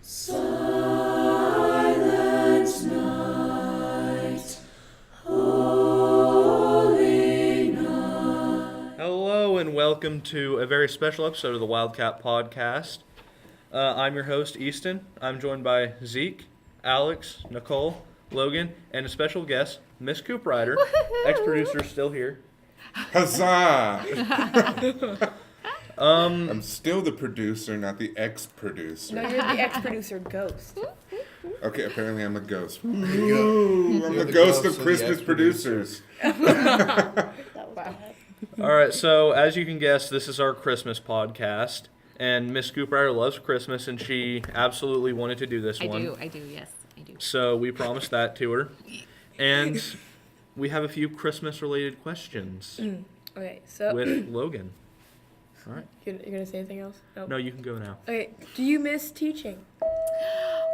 Silent night, holy night. Hello and welcome to a very special episode of the Wildcat Podcast. I'm your host, Easton. I'm joined by Zeke, Alex, Nicole, Logan, and a special guest, Miss Cooprider. Ex-producer still here. Huzzah! I'm still the producer, not the ex-producer. No, you're the ex-producer ghost. Okay, apparently I'm a ghost. Ooh, I'm the ghost of Christmas producers. That was bad. All right, so as you can guess, this is our Christmas podcast. And Miss Cooprider loves Christmas, and she absolutely wanted to do this one. I do, yes, I do. So we promised that to her. And we have a few Christmas-related questions Okay, so with Logan. All right. you're gonna say anything else? Nope. No, you can go now. Okay, do you miss teaching?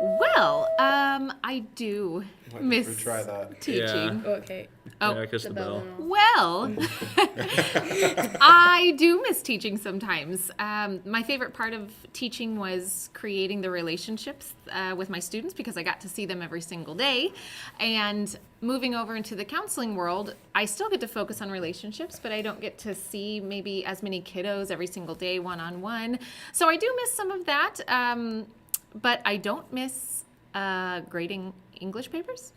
Well, I do miss Try that. teaching. Yeah. Oh, okay. Oh, Yeah, kiss the bell. well, I do miss teaching sometimes. My favorite part of teaching was creating the relationships with my students because I got to see them every single day. And moving over into the counseling world, I still get to focus on relationships, but I don't get to see maybe as many kiddos every single day one-on-one. So I do miss some of that, but I don't miss grading English papers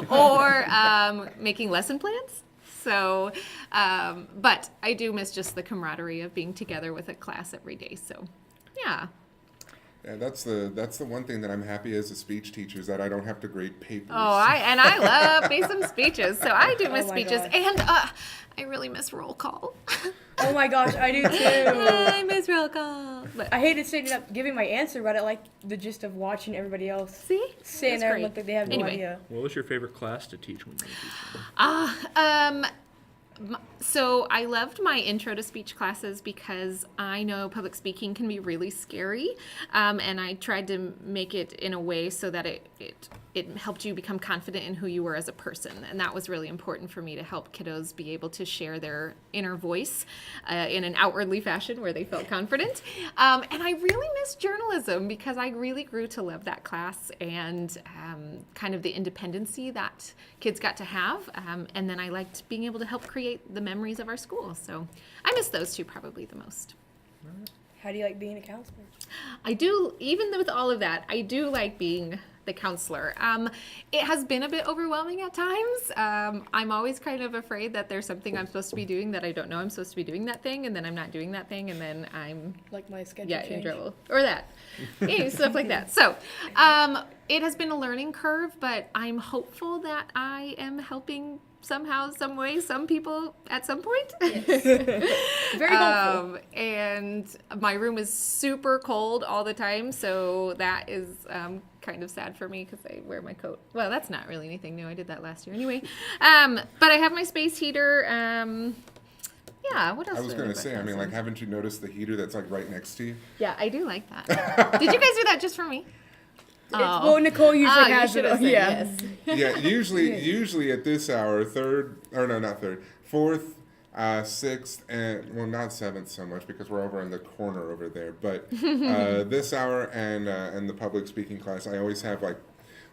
or making lesson plans. So, but I do miss just the camaraderie of being together with a class every day. So, yeah. Yeah, that's the one thing that I'm happy as a speech teacher is that I don't have to grade papers. Oh, I love me some speeches. So I do miss Oh my speeches, gosh. and I really miss roll call. Oh my gosh, I do too. I miss roll call. But I hated sitting up giving my answer, but I like the gist of watching everybody else see, sitting That's there great. and look like they have no Anyway. idea. What was your favorite class to teach when you were teaching? So I loved my intro to speech classes because I know public speaking can be really scary, and I tried to make it in a way so that it helped you become confident in who you were as a person, and that was really important for me to help kiddos be able to share their inner voice in an outwardly fashion where they felt confident. And I really miss journalism because I really grew to love that class and kind of the independency that kids got to have, and then I liked being able to help create the memories of our school. So I miss those two probably the most. How do you like being a counselor? I do, even with all of that, I do like being the counselor. It has been a bit overwhelming at times. I'm always kind of afraid that there's something I'm supposed to be doing that I don't know I'm supposed to be doing that thing, and then I'm not doing that thing, and then I'm Like my schedule in change? trouble. Or that. Yeah, stuff like that. So it has been a learning curve, but I'm hopeful that I am helping somehow, some way, some people at some point. Very hopeful. And my room is super cold all the time, so that is kind of sad for me because I wear my coat. Well, that's not really anything new. I did that last year anyway. But I have my space heater. Yeah, what else? I was did going to about say, I mean, counseling? like, haven't you noticed the heater that's like right next to you? Yeah, I do like that. Did you guys do that just for me? Well, Nicole usually you has should it. have said Yeah. yes. Yeah, usually at this hour, fourth, sixth, and well, not seventh so much because we're over in the corner over there. But this hour and the public speaking class, I always have like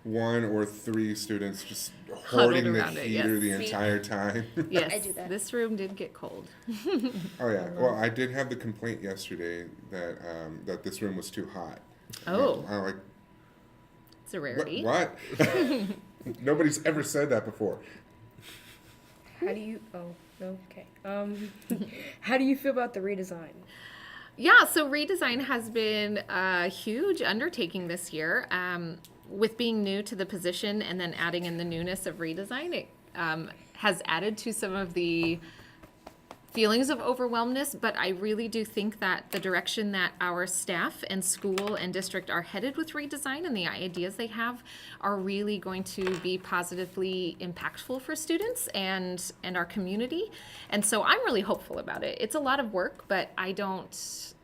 one or three students just hoarding the around it, heater yes. the entire time. Yes, I do that. this room did get cold. Oh yeah. Well, I did have the complaint yesterday that that this room was too hot. Oh. I'm like, It's a rarity. what? Nobody's ever said that before. How do you? Oh no. Okay. How do you feel about the redesign? Yeah, so redesign has been a huge undertaking this year. With being new to the position and then adding in the newness of redesign, it has added to some of the feelings of overwhelmness, but I really do think that the direction that our staff and school and district are headed with redesign and the ideas they have are really going to be positively impactful for students and our community. And so I'm really hopeful about it. It's a lot of work, but I don't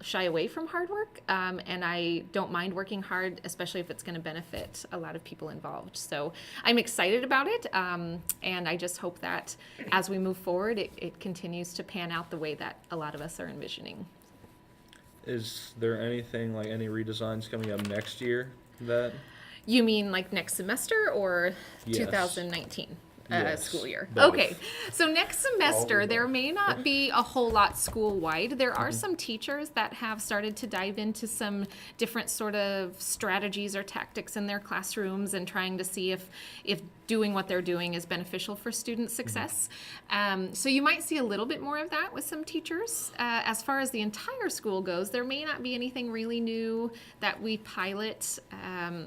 shy away from hard work, and I don't mind working hard, especially if it's going to benefit a lot of people involved. So I'm excited about it, and I just hope that as we move forward, it continues to pan out the way that a lot of us are envisioning. is there anything, like any redesigns coming up next year that? You mean like next semester or Yes. 2019 Yes, school year? both. Okay, so next semester there may not be a whole lot school-wide. There are some teachers that have started to dive into some different sort of strategies or tactics in their classrooms and trying to see if doing what they're doing is beneficial for student success. So you might see a little bit more of that with some teachers. As far as the entire school goes, there may not be anything really new that we pilot,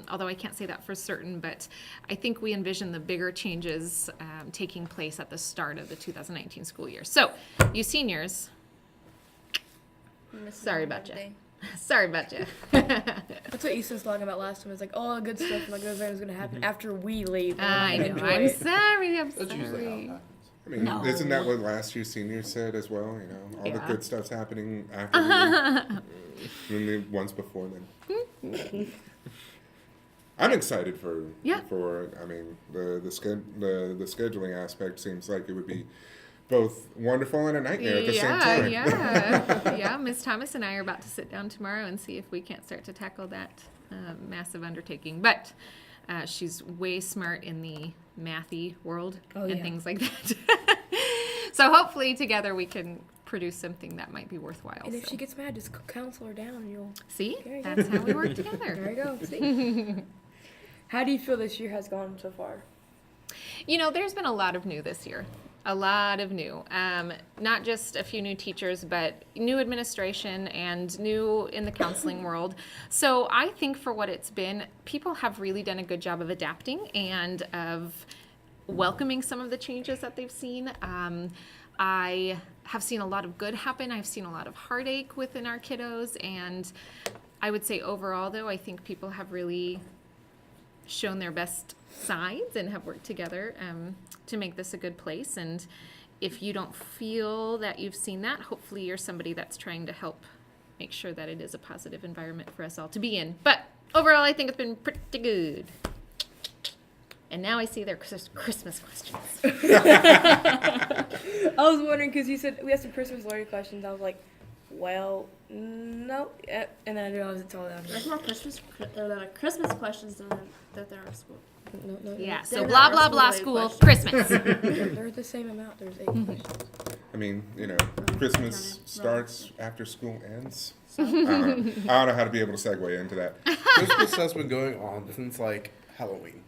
although I can't say that for certain, but I think we envision the bigger changes taking place at the start of the 2019 school year. So, you seniors, sorry about you. Sorry about you. That's what Easton's talking about last time. It's like all the good stuff like that is going to happen after we leave. I know. Enjoy I'm it. sorry. I'm That's usually how it sorry. happens. I mean, No. isn't that what last year's seniors said as well? You know, all the Yeah. good stuff's happening after we than the ones before then. I'm excited for Yeah. I mean, the scheduling aspect seems like it would be both wonderful and a nightmare at the same time. Yeah. Miss Thomas and I are about to sit down tomorrow and see if we can't start to tackle that massive undertaking. But she's way smart in the mathy world and yeah. things like that. So hopefully together we can produce something that might be worthwhile. And if So- she gets mad, just counsel her down and you'll. See, There you go. that's how we work There together. you go. See? How do you feel this year has gone so far? You know, there's been a lot of new this year. A lot of new. Not just a few new teachers, but new administration and new in the counseling world. So I think for what it's been, people have really done a good job of adapting and of welcoming some of the changes that they've seen. I have seen a lot of good happen. I've seen a lot of heartache within our kiddos. And I would say overall, though, I think people have really shown their best sides and have worked together to make this a good place. And if you don't feel that you've seen that, hopefully you're somebody that's trying to help make sure that it is a positive environment for us all to be in. But overall, I think it's been pretty good. And now I see their Christmas questions. I was wondering because you said we had some Christmas related questions. I was like, well, no. And then I realized it's all down There's here. more Christmas questions than that there are school. No. Yeah, so They're blah, not blah, blah, school-related school, questions. Christmas. They're the same amount. There's 8 questions. I mean, you know, Christmas Kinda starts after school ends. I don't know how to be able to segue into that. Christmas has been going on since like Halloween.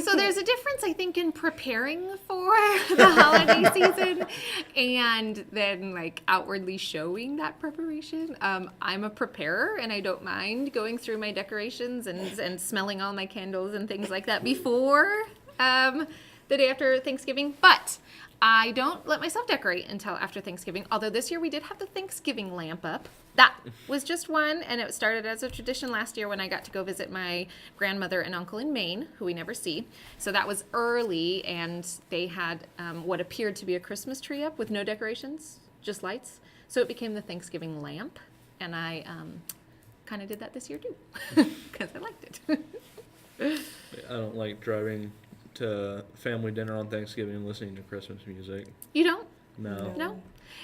So there's a difference, I think, in preparing for the holiday season and then like outwardly showing that preparation. I'm a preparer and I don't mind going through my decorations and smelling all my candles and things like that before the day after Thanksgiving. But I don't let myself decorate until after Thanksgiving. Although this year we did have the Thanksgiving lamp up. That was just one, and it started as a tradition last year when I got to go visit my grandmother and uncle in Maine, who we never see. So that was early, and they had what appeared to be a Christmas tree up with no decorations, just lights. So it became the Thanksgiving lamp, and I kind of did that this year too, because I liked it. I don't like driving to family dinner on Thanksgiving and listening to Christmas music. You don't? No. No?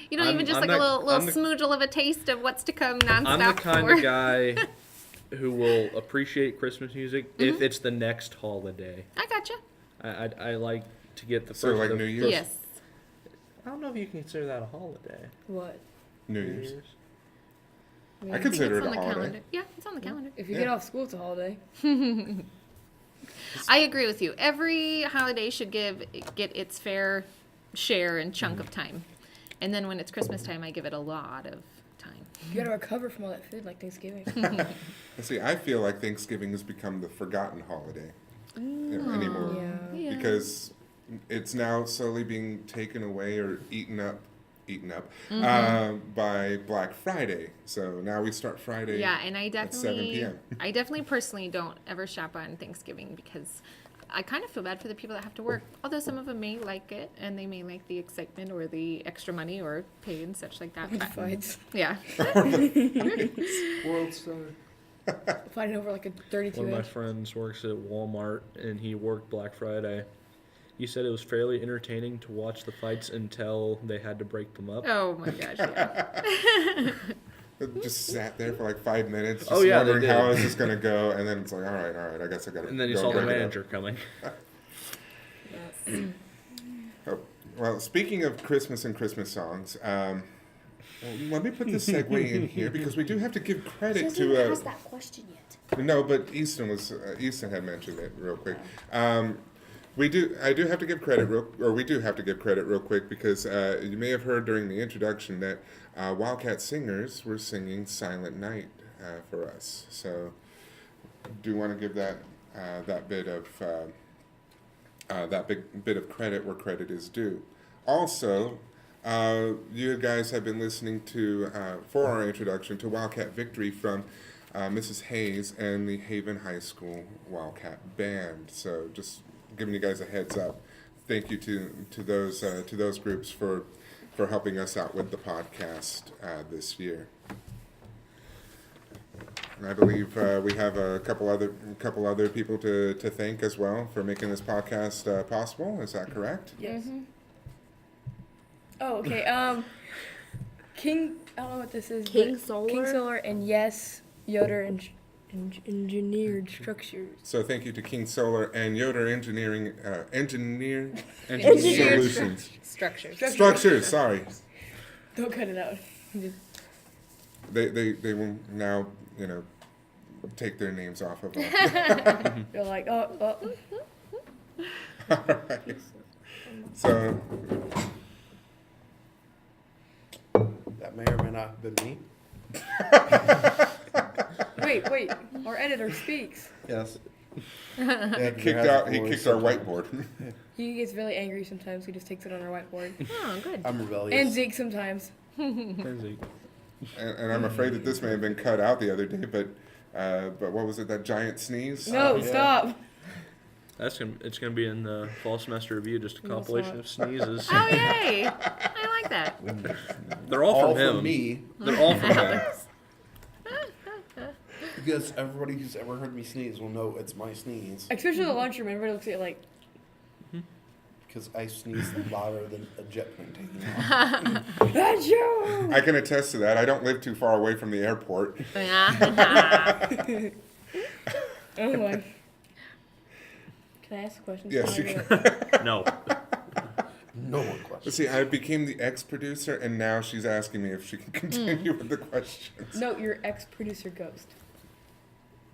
You don't I'm- even just I'm like a not- little I'm the- smoodle of a taste of what's to come nonstop? I'm the kind for- of guy who will appreciate Christmas music if it's the next holiday. I gotcha. I like to get the So first. like the New Year's? Yes. I don't know if you can consider that a holiday. What? New Year's. I I consider it's it on a the holiday. calendar. Yeah, it's on the calendar. If you Yeah. get off school, it's a holiday. I agree with you. Every holiday should get its fair share and chunk Mm-hmm. of time. And then when it's Christmas time, I give it a lot of time. You gotta recover from all that food like Thanksgiving. And see, I feel like Thanksgiving has become the forgotten holiday anymore. Yeah. Because it's now slowly being taken away or eaten up by Black Friday. So now we start Friday. Yeah, and I at 7 definitely, p.m. I definitely personally don't ever shop on Thanksgiving because I kind of feel bad for the people that have to work. Although some of them may like it and they may like the excitement or the extra money or pay and such like that. Bunch But, of fights. yeah. World Star. Fighting over like a 32 One of my inch. friends works at Walmart and he worked Black Friday. He said it was fairly entertaining to watch the fights until they had to break them up. Oh my gosh. Yeah. Just sat there for like 5 minutes, just Oh, yeah, they wondering did. how is this gonna go, and then it's like, all right, I guess I gotta. And then you go saw the pick it up. manager coming. Oh, well, speaking of Christmas and Christmas songs, well, let me put this segue in here because we do have to give credit She hasn't even to. asked that question yet. No, but Easton had mentioned it real quick. We do have to give credit real quick because you may have heard during the introduction that Wildcat singers were singing "Silent Night" for us. So, do want to give that bit of credit where credit is due. Also, you guys have been listening to for our introduction to Wildcat Victory from Mrs. Hayes and the Haven High School Wildcat Band. So just giving you guys a heads up. Thank you to those groups for helping us out with the podcast this year. And I believe we have a couple other people to thank as well for making this podcast possible. Is that correct? Yes. Oh, okay. King, I don't know what this is. King but Solar? King Solar, and yes, Yoder Engineered Structures. So thank you to King Solar and Yoder Engineering Engineered Solutions. Structures. Structures, sorry. Don't cut it out. They will now, take their names off of us. You're like, oh. All right. So, That may or may not have been me. Wait. Our editor speaks. Yes. he kicked our whiteboard. He gets really angry sometimes. He just takes it on our whiteboard. Oh, good. I'm rebellious. And Zeke sometimes. and I'm afraid that this may have been cut out the other day, but what was it, that giant sneeze? No, yeah. stop. It's gonna be in the fall semester review, just a No, it's compilation not. of sneezes. Oh, yay. I like that. They're all, from him. from me, They're all from him. because everybody who's ever heard me sneeze will know it's my sneeze. Especially in the lunchroom. Everybody looks at you like, Because I sneeze louder than a jet plane taking off. that's you! I can attest to that. I don't live too far away from the airport. Oh my. Can I ask a question? Yes, you can. No. No more Let's questions. see, I became the ex-producer, and now she's asking me if she can continue with the questions. No, your ex-producer Ghost.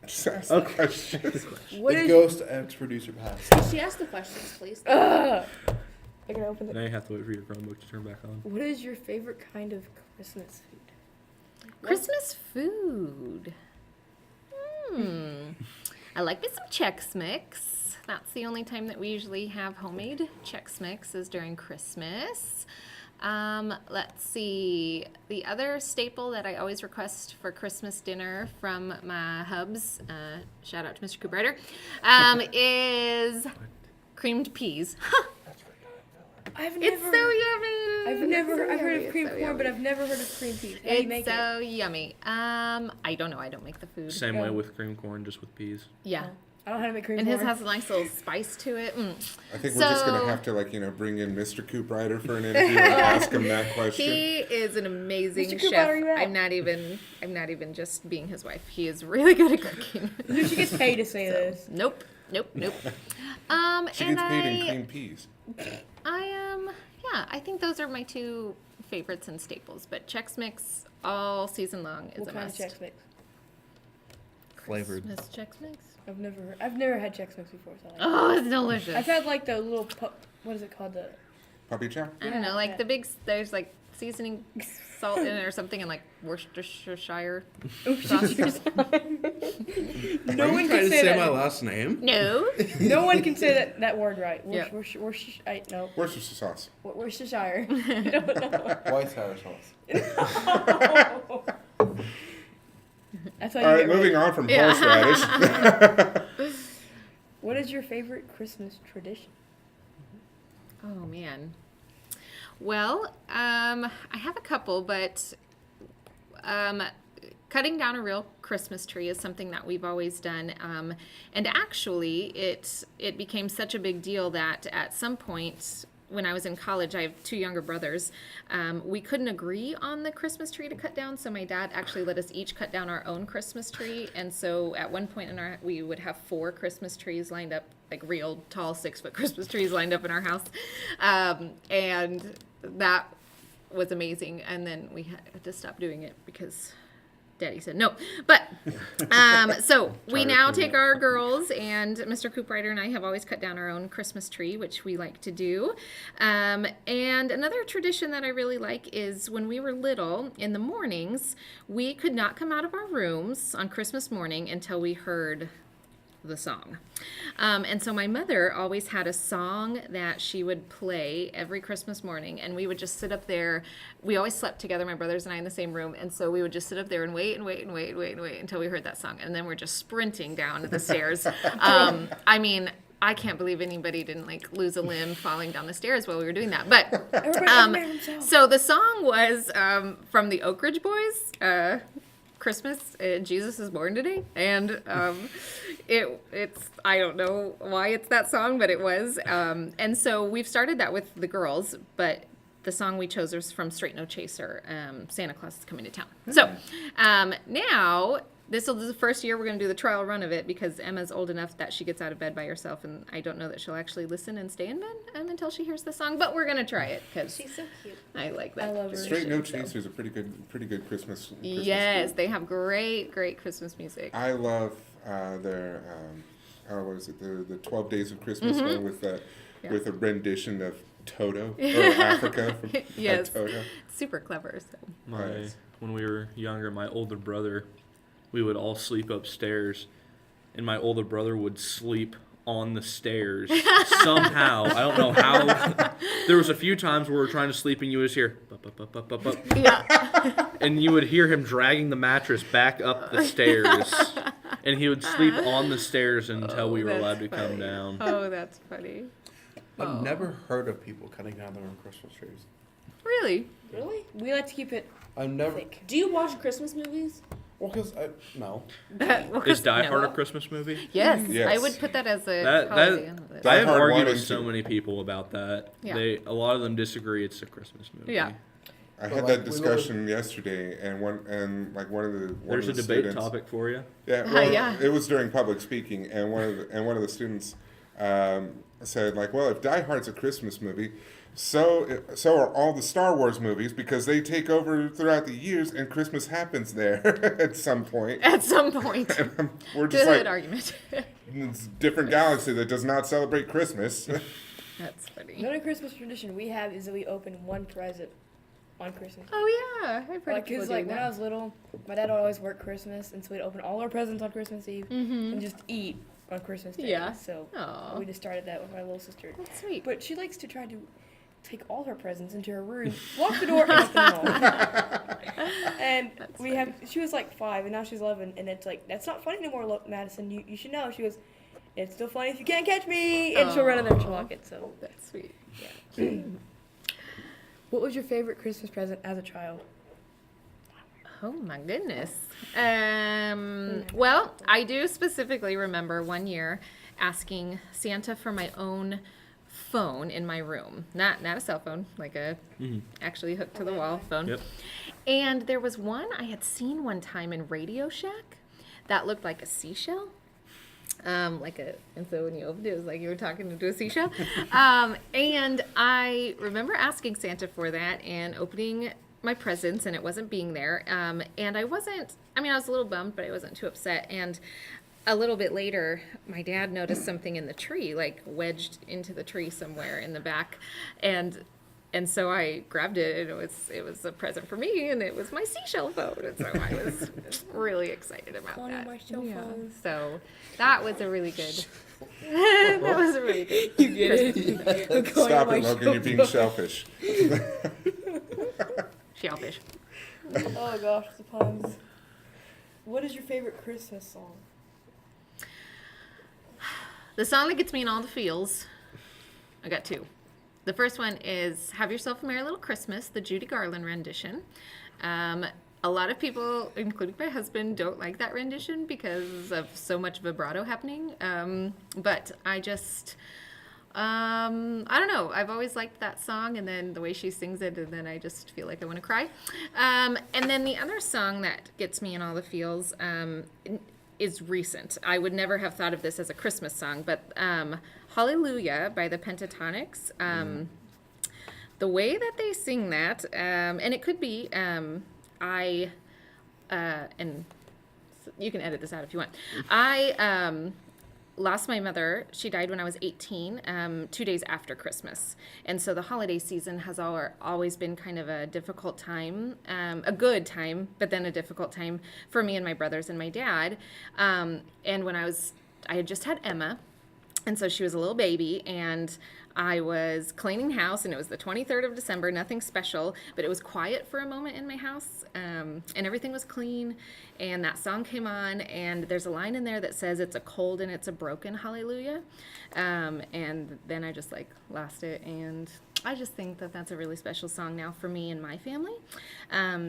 Just ask the questions. What The is... ghost ex-producer passed. She asked the questions, please. Ugh. I can open Now it. you have to wait for your Chromebook to turn back on. What is your favorite kind of Christmas food? Christmas food. I like me some Chex Mix. That's the only time that we usually have homemade Chex Mix is during Christmas. Let's see. The other staple that I always request for Christmas dinner from my hubs, shout out to Mr. Cooprider, is creamed peas. I've It's never... so yummy. I've heard of cream It's so corn, yummy. but I've never heard of cream peas. How do you make It's so yummy. I don't know. I don't make the food. Same way with cream corn, just with peas. Yeah. I don't know how to make cream And his corn. has a nice little spice to it. I think we're just going to So- have to, bring in Mr. Cooprider for an interview and ask him that question. He is an amazing Mr. Cooper, chef. are you at? I'm not even just being his wife. He is really good at cooking. She gets paid to say this. Nope. She And gets paid in I cream peas. I think those are my two favorites and staples. But Chex Mix all season long is What a kind must. of Chex Mix? Flavored. Christmas Chex Mix. I've never had Chex Mix before, so I like it. Oh, it's delicious. I've had like the little what is it called? The Puppy chow? I don't know, Yeah, like yeah. the big. There's like seasoning salt in it or something, and like Worcestershire sausages. no Are one you can trying to say say that. my last name? No. No one can say that word right. Yeah. No. Worcestershire sauce. Worcestershire. I don't know. White sour sauce. That's how All you right, get moving right. on from Yeah. horseradish. What is your favorite Christmas tradition? Oh man. Well, I have a couple, but cutting down a real Christmas tree is something that we've always done. And actually, it became such a big deal that at some point when I was in college, I have 2 younger brothers. We couldn't agree on the Christmas tree to cut down, so my dad actually let us each cut down our own Christmas tree. And so at one point we would have 4 Christmas trees lined up, like real tall 6-foot Christmas trees lined up in our house. And that was amazing. And then we had to stop doing it because Daddy said no. But so we now take our girls, and Mr. Cooprider and I have always cut down our own Christmas tree, which we like to do. And another tradition that I really like is when we were little, in the mornings, we could not come out of our rooms on Christmas morning until we heard the song. And so my mother always had a song that she would play every Christmas morning, and we would just sit up there. We always slept together, my brothers and I, in the same room, and so we would just sit up there and wait until we heard that song, and then we're just sprinting down the stairs. I mean, I can't believe anybody didn't like lose a limb falling down the stairs while we were doing that. But so the song was from the Oak Ridge Boys, Christmas, Jesus is born today, and it's I don't know why it's that song, but it was, and so we've started that with the girls, but the song we chose was from Straight No Chaser, Santa Claus is Coming to Town. So now this will be the first year we're going to do the trial run of it, because Emma's old enough that she gets out of bed by herself, and I don't know that she'll actually listen and stay in bed until she hears the song, but we're going to try it because She's so cute. I like that. I love her. Straight No Chaser is a pretty good Christmas. Yes, group. they have great Christmas music. I love their what is it, the 12 Days of Christmas one with a rendition of Toto or Africa from Yes. Toto. Super clever. So. When we were younger, my older brother, we would all sleep upstairs, and my older brother would sleep on the stairs somehow. I don't know how. There was a few times where we were trying to sleep, and you would just hear, Yeah. and you would hear him dragging the mattress back up the stairs, and he would sleep on the stairs until we were that's allowed to funny. come down. Oh, that's funny. I've never heard of people cutting down their own Christmas trees. Really? Really? We like to keep it I've never. thick. Do you watch Christmas movies? Well, because no. Is Die Hard a No. Christmas movie? Yes, Yes. I would put that as a That holiday on the list. Die I have Hard argued 1 with and so 2. many people about that. Yeah. A lot of them disagree it's a Christmas movie. Yeah. I But, had like, that we discussion yesterday, and one of the There's a debate students, topic for you. Yeah, well, Yeah. it was during public speaking, and one of the students said, like, well, if Die Hard's a Christmas movie, so are all the Star Wars movies, because they take over throughout the years, and Christmas happens there at some point. At some point. We're just Good like, argument. it's a different galaxy that does not celebrate Christmas. That's funny. The only Christmas tradition we have is that we open one present on Christmas. Oh yeah, I've heard of people Because doing when I that. was little, my dad would always work Christmas, and so we'd open all our presents on Christmas Eve and just eat on Christmas Day. Yeah. So Aw. we just started that with my little sister. That's sweet. But she likes to try to take all her presents into her room, lock the door, and open them all. And she was like 5, and now she's 11, and it's like, that's not funny anymore, Madison. You should know. She goes, it's still funny if you can't catch me. And she'll run in there and she'll lock it. So That's sweet. what was your favorite Christmas present as a child? Oh my goodness. Well, I do specifically remember one year asking Santa for my own phone in my room. Not a cell phone, like a actually hooked to the wall phone. Yep. And there was one I had seen one time in Radio Shack that looked like a seashell. And so when you opened it, it was like you were talking to a seashell. And I remember asking Santa for that and opening my presents, and it wasn't being there. And I was a little bummed, but I wasn't too upset. And a little bit later, my dad noticed something in the tree, like wedged into the tree somewhere in the back. And so I grabbed it, and it was a present for me, and it was my seashell phone. And so I was really excited about One of that. my cell phones. So that was a really good. That was a really good. You get it? Stop it, Logan. You're being selfish. Shellfish. Oh gosh, the puns. What is your favorite Christmas song? The song that gets me in all the feels. I got 2. The first one is "Have Yourself a Merry Little Christmas," the Judy Garland rendition. A lot of people, including my husband, don't like that rendition because of so much vibrato happening. But I just, I don't know. I've always liked that song, and then the way she sings it, and then I just feel like I want to cry. And then the other song that gets me in all the feels is recent. I would never have thought of this as a Christmas song, but Hallelujah by the Pentatonics. The way that they sing that, and it could be, and you can edit this out if you want. I lost my mother. She died when I was 18, 2 days after Christmas. And so the holiday season has always been kind of a difficult time, a good time, but then a difficult time for me and my brothers and my dad. And when I had just had Emma, and so she was a little baby, and I was cleaning house, and it was the 23rd of December, nothing special, but it was quiet for a moment in my house, and everything was clean, and that song came on, and there's a line in there that says, it's a cold and it's a broken hallelujah, and then I just, lost it, and I just think that that's a really special song now for me and my family,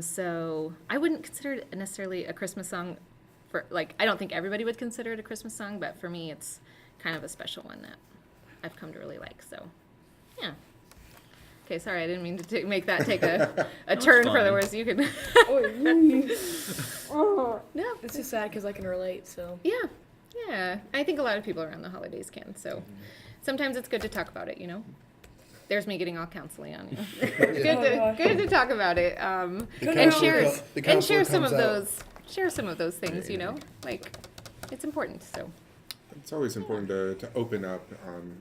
so I wouldn't consider it necessarily a Christmas song I don't think everybody would consider it a Christmas song, but for me, it's kind of a special one that I've come to really like, so yeah. Okay, sorry, I didn't mean to make that take a turn for the words. You can. No, it's just sad because I can relate. So Yeah. I think a lot of people around the holidays can. So sometimes it's good to talk about it. There's me getting all counseling on you. Good to talk about it. And share some of those things. It's important. So. It's always important to open up on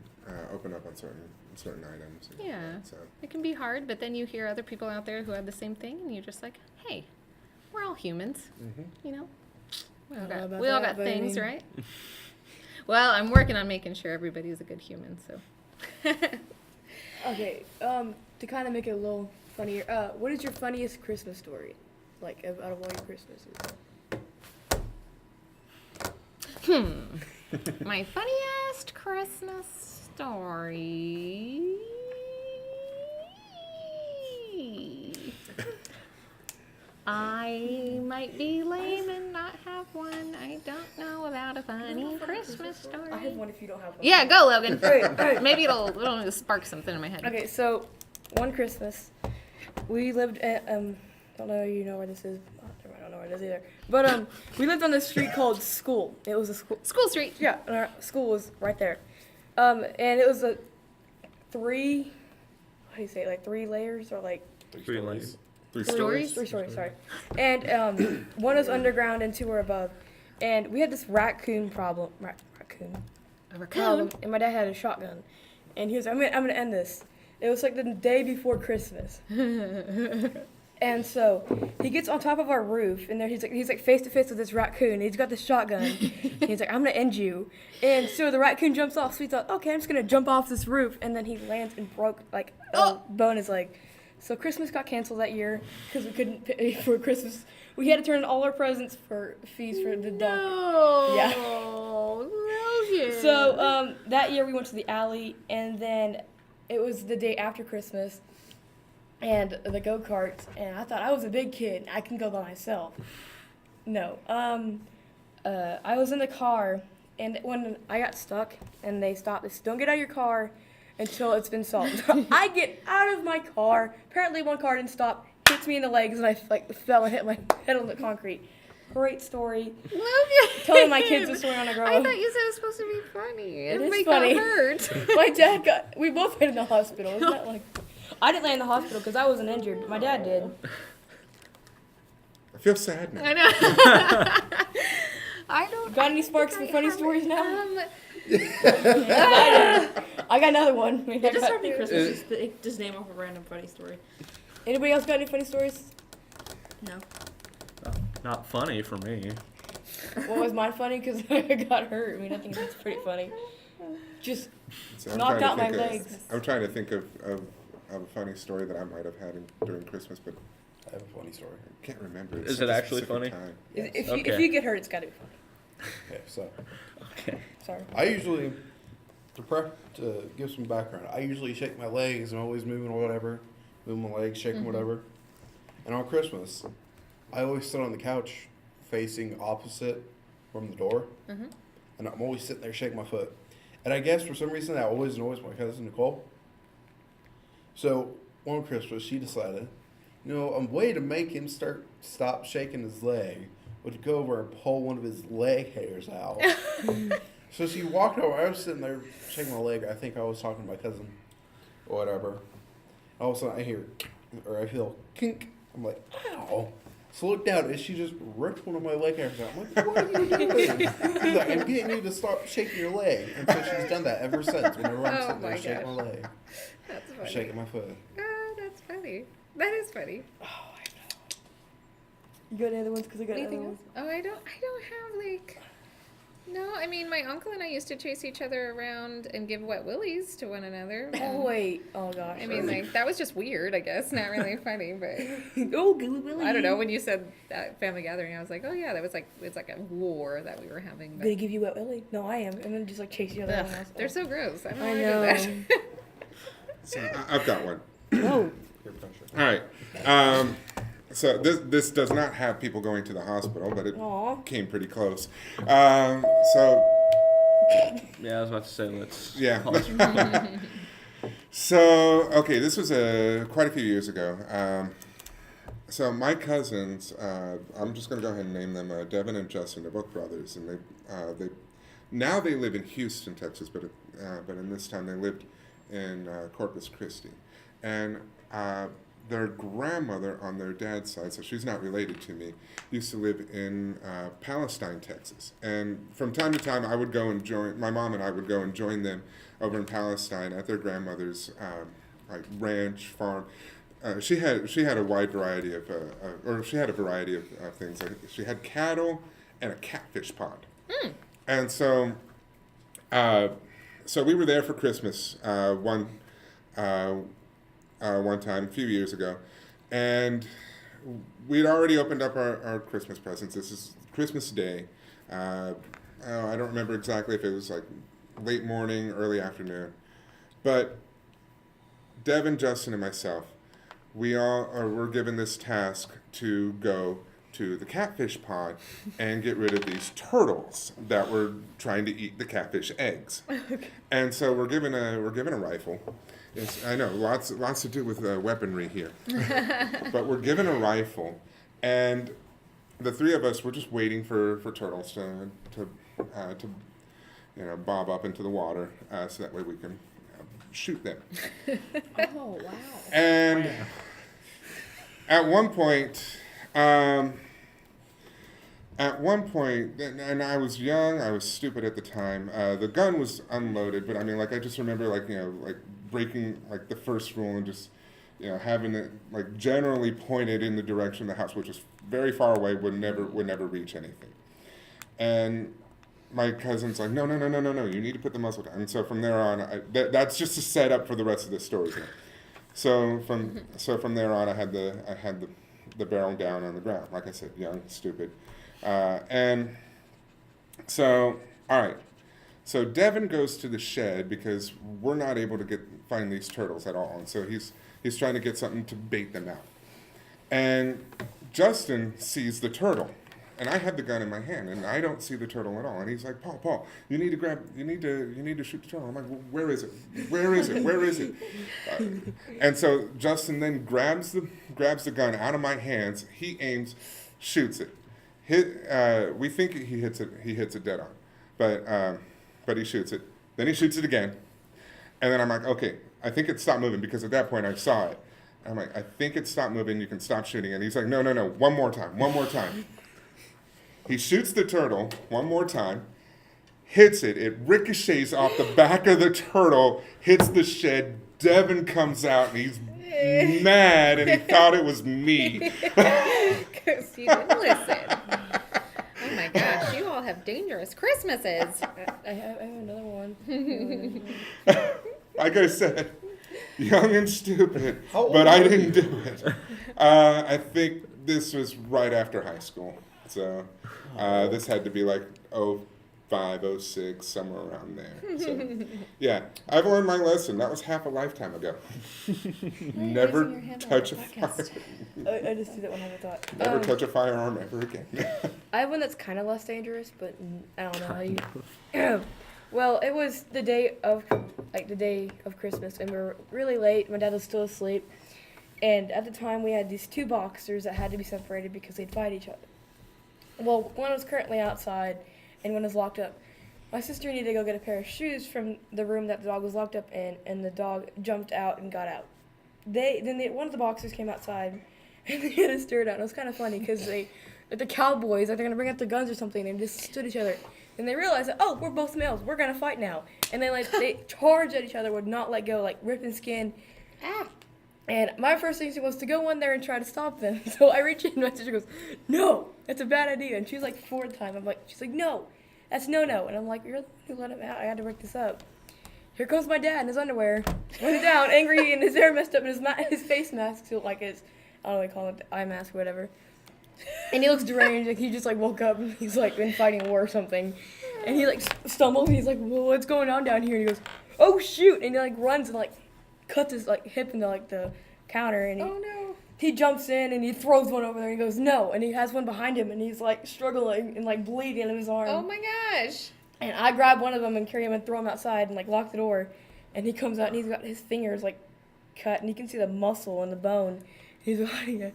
certain items. Yeah, so. it can be hard, but then you hear other people out there who have the same thing, and you're just like, hey, we're all humans, We all got things, right? Well, I'm working on making sure everybody's a good human, so. Okay, to kind of make it a little funnier, what is your funniest Christmas story? Out of all your Christmases? My funniest Christmas story. I might be lame and not have one. I don't know about a funny Christmas story. I have one if you don't have one. Yeah, go, Logan. Alright. Maybe it'll spark something in my head. Okay, so one Christmas, we lived at don't know if you know where this is. I don't know where it is either. But we lived on this street called School. It was a school. School Street. Yeah, and our school was right there. And it was a three layers or Three lanes. Three Stories? Three stories, sorry. And one was underground and two were above. And we had this raccoon problem. Raccoon. And my dad had a shotgun. And he was like, I'm gonna end this. It was the day before Christmas. And so he gets on top of our roof, and there he's face to face with this raccoon. And he's got this shotgun. He's like, I'm gonna end you. And so the raccoon jumps off. So he thought, okay, I'm just gonna jump off this roof. And then he lands and broke a bone in his leg. So Christmas got canceled that year because we couldn't pay for Christmas. We had to turn in all our presents for fees for the dog. No. Yeah. Logan. So that year we went to the alley, and then it was the day after Christmas. And the go-karts, and I thought I was a big kid. I can go by myself. No. I was in the car, and when I got stuck, and they stopped, they said, don't get out of your car until it's been solved. I get out of my car. Apparently one car didn't stop, hits me in the legs, and I fell and hit my head on the concrete. Great story. Logan. Telling my kids the story on a grow. I thought you said it was supposed to be funny. It is Everybody funny. got hurt. My dad we both went in the hospital. Isn't that I didn't land in the hospital because I wasn't injured, but my dad did. I feel sad now. I know. I don't. Got any sparks for funny stories now? I I got another one. Yeah, just every Christmas, just name off a random funny story. Anybody else got any funny stories? No. Not funny for me. What was mine funny? Because I got hurt. I think it's pretty funny. Just So I'm knocked trying out to my think of- legs. I'm trying to think of a funny story that I might have had during Christmas, but I have a funny story. I can't remember. Is such it a actually specific funny? time. If Okay. you get hurt, it's got to be funny. Okay, so Okay. Sorry. I usually, to give some background, I usually shake my legs. I'm always moving or whatever, moving my legs, shaking whatever. And on Christmas, I always sit on the couch facing opposite from the door. And I'm always sitting there shaking my foot. And I guess for some reason that always annoys my cousin Nicole. So one Christmas she decided, a way to make him stop shaking his leg was to go over and pull one of his leg hairs out. So she walked over. I was sitting there shaking my leg. I think I was talking to my cousin or whatever. All of a sudden I feel kink. I'm like, ow. So I looked down and she just ripped one of my leg hairs out. I'm like, what are you doing? She's like, I'm getting you to stop shaking your leg. And so she's done that ever since. Whenever I'm sitting there shaking my leg, That's I'm funny. shaking my foot. Oh, that's funny. That is funny. You got any other ones? Because I got Anything other else? ones. Oh, I don't have like. No, I mean my uncle and I used to chase each other around and give wet willies to one another. Oh, wait. Oh, gosh. I mean, like that was just weird, I guess. Not really funny, but Oh, Gooey Willy. I don't know. When you said that family gathering, I was like, oh yeah, that was like it's like a war that we were having. I'm But, gonna give you wet Willy. No, I am. I'm gonna just like chase you out of ugh, the house. they're so gross. I don't know. I why know. I did that. I've got one. No. All right. So this does not have people going to the hospital, but it Aw. came pretty close. So Yeah, I was about to say let's. yeah. So okay, this was quite a few years ago. So my cousins, I'm just going to go ahead and name them. Devin and Justin, they're both brothers, and they live in Houston, Texas, but in this time they lived in Corpus Christi, and their grandmother on their dad's side, so she's not related to me, used to live in Palestine, Texas. And from time to time, I would go and my mom and I would go and join them over in Palestine at their grandmother's ranch, farm. She had a wide variety of, she had a variety of things. She had cattle and a catfish pond. And so we were there for Christmas one time a few years ago, and we'd already opened up our Christmas presents. This is Christmas Day. I don't remember exactly if it was like late morning, early afternoon, but Devin, Justin, and myself, we all were given this task to go to the catfish pond and get rid of these turtles that were trying to eat the catfish eggs. And so we're given a rifle. I know, lots to do with weaponry here. But we're given a rifle, and the three of us were just waiting for turtles to bob up into the water, so that way we can shoot them. Oh wow. And at one point, and I was young, I was stupid at the time. The gun was unloaded, but I mean, like, I just remember, like breaking, like, the first rule and just, having it, like, generally pointed in the direction of the house, which is very far away, would never reach anything. And my cousin's like, no, you need to put the muzzle down. And so from there on, that's just a setup for the rest of the story. So from there on, I had the barrel down on the ground. Like I said, young, stupid. And so, all right. So Devin goes to the shed because we're not able to find these turtles at all. And so he's trying to get something to bait them out. And Justin sees the turtle. And I have the gun in my hand, and I don't see the turtle at all. And he's like, Paul, you need to shoot the turtle. I'm like, well, where is it? Where is it? And so Justin then grabs the gun out of my hands. He aims, shoots it. We think he hits it dead on, but he shoots it. Then he shoots it again, and then I'm like, okay, I think it stopped moving, because at that point I saw it. I'm like, I think it stopped moving. You can stop shooting. And he's like, no, one more time. He shoots the turtle one more time, hits it. It ricochets off the back of the turtle, hits the shed. Devin comes out, and he's mad, and he thought it was me. Because you didn't listen. Oh my gosh, you all have dangerous Christmases. I have another one. Like I said, young and stupid, How old but I were didn't do it. I think this was right after high school. So this had to be like 05, 06, somewhere around there. So, yeah, I've learned my lesson. That was half a lifetime ago. Never touch a I just see that one. I haven't thought. Never touch a firearm ever again. I have one that's kind of less dangerous, but I don't know how you. Well, it was the day of Christmas, and we were really late. My dad was still asleep, and at the time we had these two boxers that had to be separated because they'd fight each other. Well, one was currently outside, and one was locked up. My sister needed to go get a pair of shoes from the room that the dog was locked up in, and the dog jumped out and got out. One of the boxers came outside, and they had to stir it out. And it was kind of funny because the cowboys, like they're gonna bring out the guns or something, and they just stood each other. And they realized that, oh, we're both males, we're gonna fight now. And they charged at each other, would not let go, like ripping skin. Ah. And my first instinct was to go in there and try to stop them. So I reach in, and my sister goes, "No, that's a bad idea." And she's like, fourth time, she's like, "No, that's no." And I'm like, "You're the one who let him out. I had to break this up." Here comes my dad in his underwear, running down, angry, and his hair messed up, and his face mask still like his, I don't know what they call it, the eye mask or whatever. And he looks deranged, like he just like woke up and he's like been fighting a war or something. And he like stumbles and he's like, "Well, what's going on down here?" And he goes, "Oh shoot!" And he like runs and like cuts his like hip into like the counter, and he jumps in and he throws one over there and he goes, "No!" And he has one behind him and he's like struggling and like bleeding in his arm. Oh my gosh. And I grab one of them and carry him and throw him outside and like lock the door. And he comes out and he's got his fingers like cut and you can see the muscle and the bone. He's like,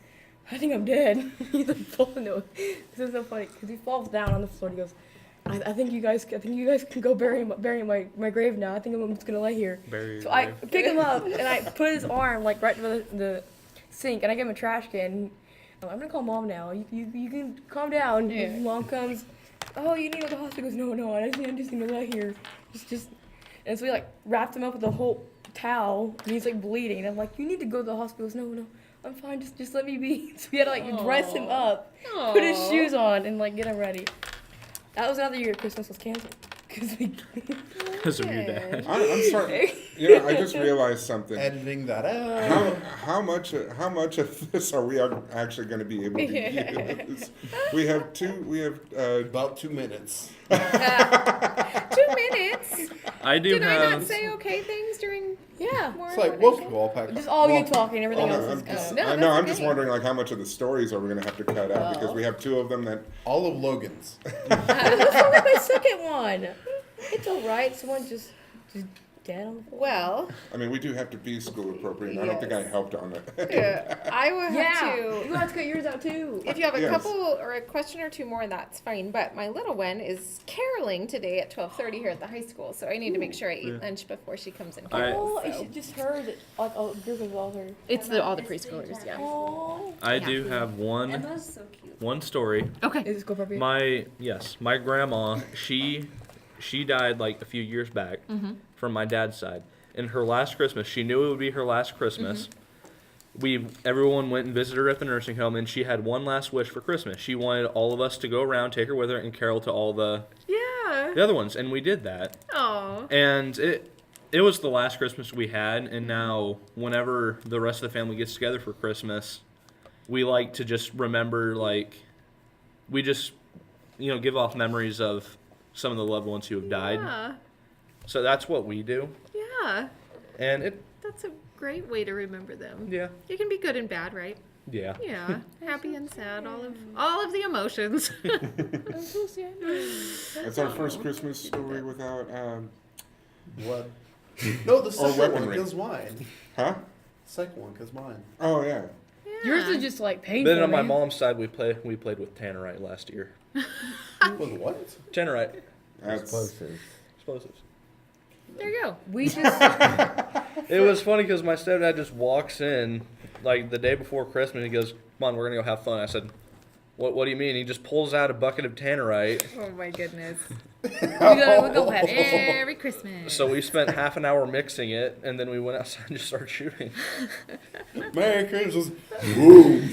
"I think I'm dead." He's like falling to it. This is so funny because he falls down on the floor and he goes, I think you guys can go bury my grave now. I think I'm just gonna lay here." So I pick him up and I put his arm like right to the sink and I give him a trash can. I'm gonna call Mom now. You can calm down. Yeah. Mom comes. "Oh, you need to go to the hospital." He goes, No, I just need to lay here. Just. And so we like wrapped him up with a whole towel and he's like bleeding. And I'm like, "You need to go to the hospital." He goes, No, I'm fine. Just let me be. So we had to like dress him up, put his shoes on, and like get him ready. That was another year Christmas was canceled Because of your dad. I'm sorry. You know, I just realized something. Editing that out. How much of this are we actually going to be able to use? We have About 2 minutes. 2 minutes. I do Did have. I not say okay things during? Yeah. more It's like, information? we'll all pack. Just all you talking, everything else is I'm No, I'm that's just okay. wondering, like, how much of the stories are we going to have to cut out because we have two of them that. All of Logan's. That's only my second one. It's alright. Someone just dead on the floor. Well, I mean, we do have to be school appropriate. And I don't think I helped on it. I will have to. You have to cut yours out too. If you have a Yes. couple or a question or two more, that's fine. But my little one is caroling today at 12:30 here at the high school, so I need to make sure I eat lunch before she comes in. Oh, So. you should just heard like a group of all her. It's all the preschoolers, yeah. Oh. I do have one Emma's so cute. one story. Okay. Is this go for you? My grandma, she died like a few years back from my dad's side. And her last Christmas, she knew it would be her last Christmas. Everyone went and visited her at the nursing home, and she had one last wish for Christmas. She wanted all of us to go around, take her with her, and carol to all the other ones, and we did that. Oh. And it was the last Christmas we had, and now whenever the rest of the family gets together for Christmas, we like to just remember, like, we just, give off memories of some of the loved ones who have died. Yeah. So that's what we do. Yeah. And That's a great way to remember them. yeah. You can be good and bad, right? Yeah. Yeah. Happy and sad, all of the emotions. It's our first Christmas story without, What? No, the second one, weaponry. because mine. huh? Second one, because mine. Oh yeah. Yours is just like painful. Then on my man. mom's side, we played with tannerite last year. With what? Tannerite That's explosives. There you go. We just It was funny because my stepdad just walks in like the day before Christmas. And he goes, "Come on, we're gonna go have fun." I said, "What do you mean?" He just pulls out a bucket of tannerite. Oh my goodness. we'll go have Merry Christmas. So we spent half an hour mixing it, and then we went outside and just started shooting. Merry Christmas. Boom.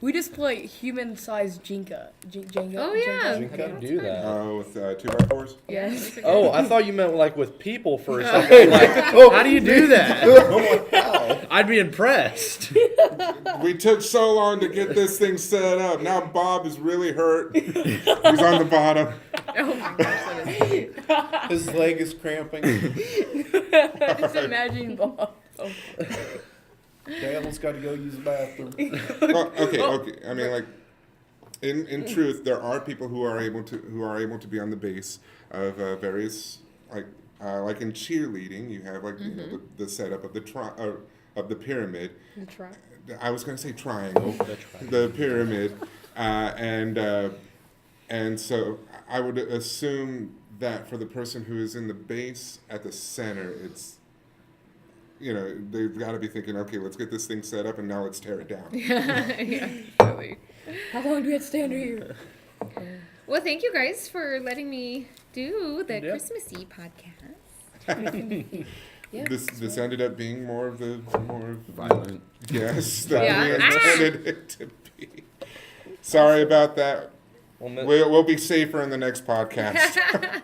We just play human-sized Jenga. Jenga. Oh, yeah. Jenga? How do you do that? with 2x4s. Yes. Oh, I thought you meant like with people for a second. Like, how do you do that? Wow. I'd be impressed. We took so long to get this thing set up. Now Bob is really hurt. He's on the bottom. Oh my gosh, that is His leg is cramping. Just imagine Bob. Oh. Dale's got to go use the bathroom. Well, okay. I mean, like, in truth, there are people who are able to be on the base of various like in cheerleading, you have like you know the setup of the pyramid. The try. I was going to say triangle, the pyramid, and so I would assume that for the person who is in the base at the center, it's, you know, they've got to be thinking, okay, let's get this thing set up and now let's tear it down. Yeah, totally. How long do we have to stay under here? Well, thank you guys for letting me do the Yep. Christmassy podcast. Yeah. This ended up being more Violent. yes, than Yeah. we intended it to be. Sorry about that. Well, We'll be safer in the next podcast.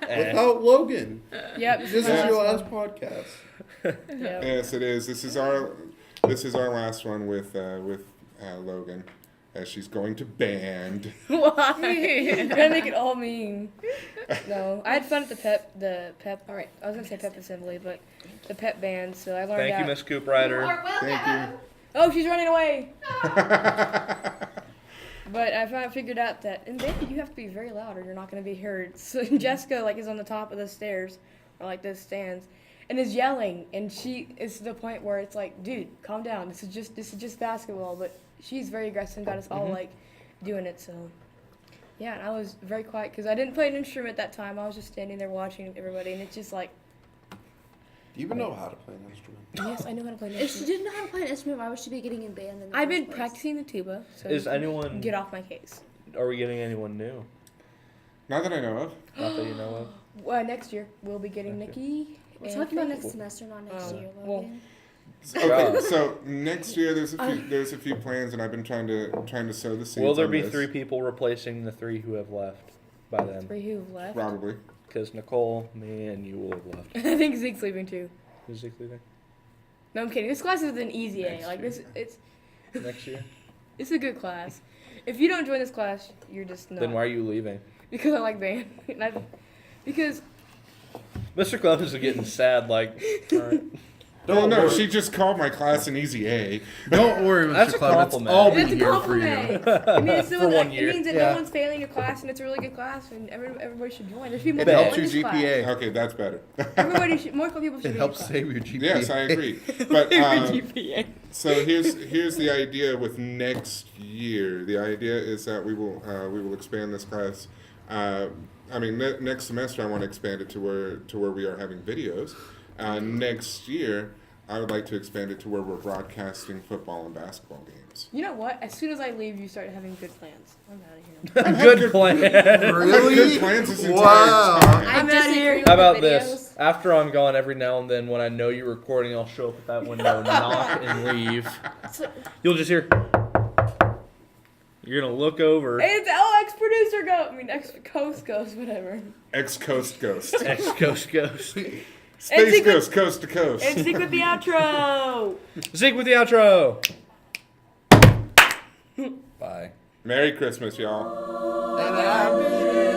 Without Logan. Yep. This is your last podcast. Yep. Yes, it is. This is our last one with Logan, as she's going to band. Why? Gotta make it all mean. No, I had fun at the pep. All right, I was gonna say pep assembly, but the pep band. So I learned. Thank you, Miss Cooprider. Thank you. Oh, she's running away. But I figured out that in band you have to be very loud or you're not gonna be heard. So Jessica is on the top of the stairs or those stands and is yelling, and it's to the point where it's like, dude, calm down. This is just basketball. But she's very aggressive and got us all doing it. So yeah, and I was very quiet because I didn't play an instrument that time. I was just standing there watching everybody, and it's just like, Do you even know how to play an instrument? yes, I know how to play an If she instrument. didn't know how to play an instrument, why would she be getting in band? In the I've first been place? practicing the tuba. So Is anyone? get off my case? Are we getting anyone new? Not that I know of. Not that you know of. Well, next year we'll be getting Nikki. We're and talking about Frankie. next semester, not next Oh, year, well, Logan. Okay, so next year there's a few plans, and I've been trying to sow the seeds. Will there on be this. 3 people replacing the 3 who have left by then? 3 who left. Probably. Because Nicole, me, and you will have left. I think Zeke's leaving too. Who's Zeke leaving? No, I'm kidding. This class is an easy A. Next Like year. Next year? it's a good class. If you don't join this class, you're just not. Then why are you leaving? Because I like band. Because Mr. Clemens is getting sad, like, alright. No, she just called my class an easy A. Don't worry, Mr. That's a Clements. compliment. I'll be it's a here for you. compliment. It means, For 1 year. It means that Yeah. no one's failing your class, and it's a really good class, and everybody should join. There's people It that helps join your this class. GPA. Okay, that's better. Everybody should. More people should It be helps in save your GPA. Yes, I agree. But GPA. so here's the idea with next year. The idea is that we will expand this class. Next semester I want to expand it to where we are having videos. Next year I would like to expand it to where we're broadcasting football and basketball games. You know what? As soon as I leave, you start having good plans. I'm out of here. Good plan. Really? Good plans this entire Wow. time. I'm out of here. How about this? After I'm gone, every now and then when I know you're recording, I'll show up at that window, knock, and leave. You'll just hear. You're going to look over. It's ex-producer go. I mean, ex-coast goes, whatever. Ex-coast ghost. Ghost. Space Zeke ghost, coast to coast. And stick with the outro. Zeke with the outro. Bye. Merry Christmas, y'all. And happy